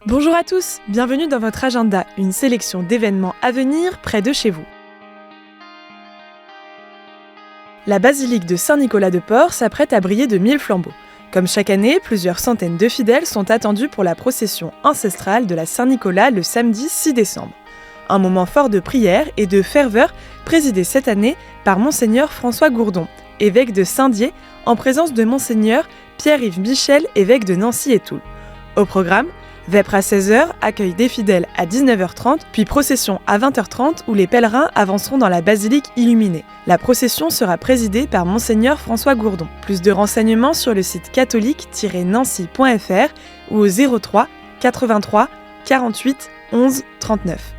Bonjour à tous, bienvenue dans votre agenda, une sélection d'événements à venir près de chez vous. La basilique de Saint-Nicolas-de-Port s'apprête à briller de 1000 flambeaux. Comme chaque année, plusieurs centaines de fidèles sont attendus pour la procession ancestrale de la Saint-Nicolas le samedi 6 décembre. Un moment fort de prière et de ferveur présidé cette année par Monseigneur François Gourdon, évêque de Saint-Dié, en présence de Monseigneur Pierre-Yves Michel, évêque de Nancy et Toul. Au programme, vêpres à 16h, accueil des fidèles à 19h30, puis procession à 20h30 où les pèlerins avanceront dans la basilique illuminée. La procession sera présidée par Monseigneur François Gourdon. Plus de renseignements sur le site catholique-nancy.fr ou au 03 83 48 11 39.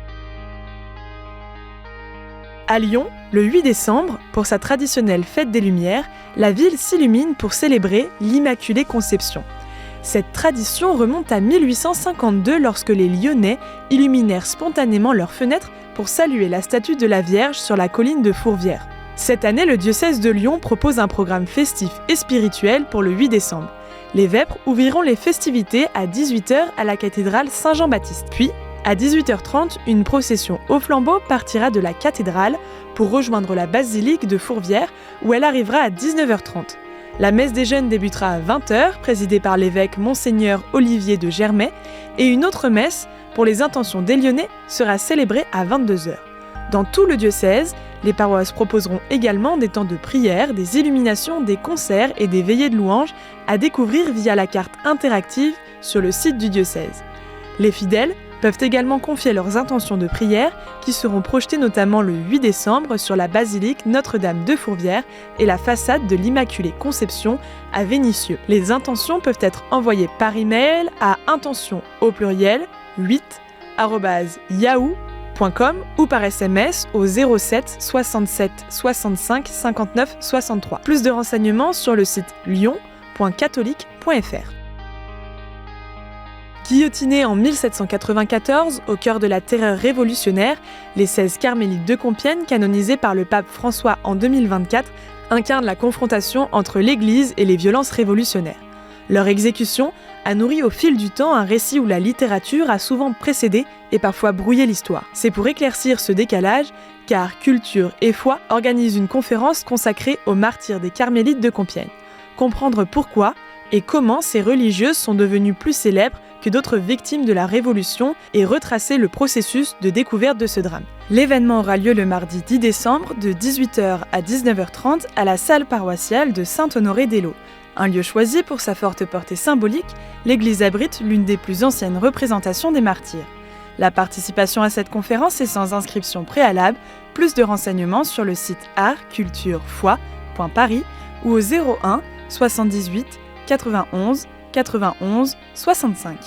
À Lyon, le 8 décembre, pour sa traditionnelle fête des Lumières, la ville s'illumine pour célébrer l'Immaculée Conception. Cette tradition remonte à 1852 lorsque les Lyonnais illuminèrent spontanément leurs fenêtres pour saluer la statue de la Vierge sur la colline de Fourvière. Cette année, le diocèse de Lyon propose un programme festif et spirituel pour le 8 décembre. Les vêpres ouvriront les festivités à 18h à la cathédrale Saint-Jean-Baptiste. Puis, à 18h30, une procession au flambeau partira de la cathédrale pour rejoindre la basilique de Fourvière où elle arrivera à 19h30. La messe des jeunes débutera à 20h, présidée par l'évêque Monseigneur Olivier de Germay, et une autre messe, pour les intentions des Lyonnais, sera célébrée à 22h. Dans tout le diocèse, les paroisses proposeront également des temps de prière, des illuminations, des concerts et des veillées de louanges à découvrir via la carte interactive sur le site du diocèse. Les fidèles peuvent également confier leurs intentions de prière qui seront projetées notamment le 8 décembre sur la basilique Notre-Dame de Fourvière et la façade de l'Immaculée Conception à Vénissieux. Les intentions peuvent être envoyées par email à intention@yahoo.com ou par SMS au 07 67 65 59 63. Plus de renseignements sur le site lyon.catholique.fr. Guillotinés en 1794, au cœur de la terreur révolutionnaire, les 16 carmélites de Compiègne, canonisés par le pape François en 2024, incarnent la confrontation entre l'Église et les violences révolutionnaires. Leur exécution a nourri au fil du temps un récit où la littérature a souvent précédé et parfois brouillé l'histoire. C'est pour éclaircir ce décalage qu'Art, Culture et Foi organisent une conférence consacrée aux martyrs des carmélites de Compiègne. Comprendre pourquoi et comment ces religieuses sont devenues plus célèbres que d'autres victimes de la Révolution et retracer le processus de découverte de ce drame. L'événement aura lieu le mardi 10 décembre de 18h à 19h30 à la salle paroissiale de Saint-Honoré-d'Eylau. Un lieu choisi pour sa forte portée symbolique, l'église abrite l'une des plus anciennes représentations des martyrs. La participation à cette conférence est sans inscription préalable. Plus de renseignements sur le site artculturefoi.paris ou au 01 78 91 91 65.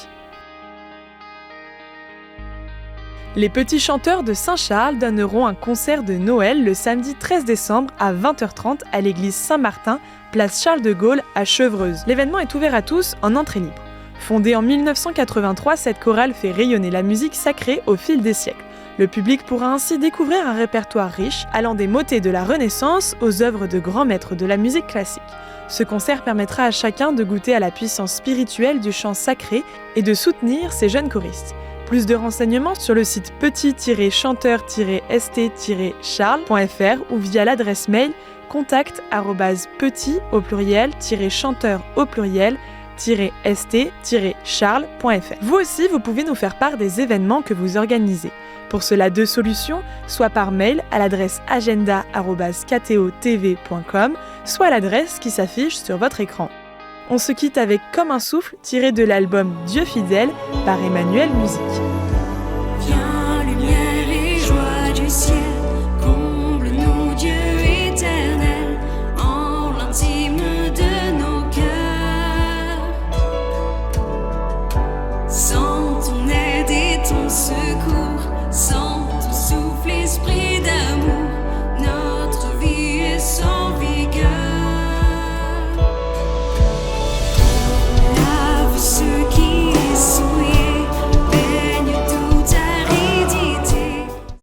Les petits chanteurs de Saint-Charles donneront un concert de Noël le samedi 13 décembre à 20h30 à l'église Saint-Martin, place Charles de Gaulle à Chevreuse. L'événement est ouvert à tous en entrée libre. Fondée en 1983, cette chorale fait rayonner la musique sacrée au fil des siècles. Le public pourra ainsi découvrir un répertoire riche, allant des motets de la Renaissance aux œuvres de grands maîtres de la musique classique. Ce concert permettra à chacun de goûter à la puissance spirituelle du chant sacré et de soutenir ces jeunes choristes. Plus de renseignements sur le site petit-chanteur-st-charles.fr ou via l'adresse mail contact@petit-chanteur-st-charles.fr. Vous aussi, vous pouvez nous faire part des événements que vous organisez. Pour cela, deux solutions, soit par mail à l'adresse agenda@ktotv.com, soit à l'adresse qui s'affiche sur votre écran. On se quitte avec Comme un souffle tiré de l'album Dieu fidèle par Emmanuel Musique.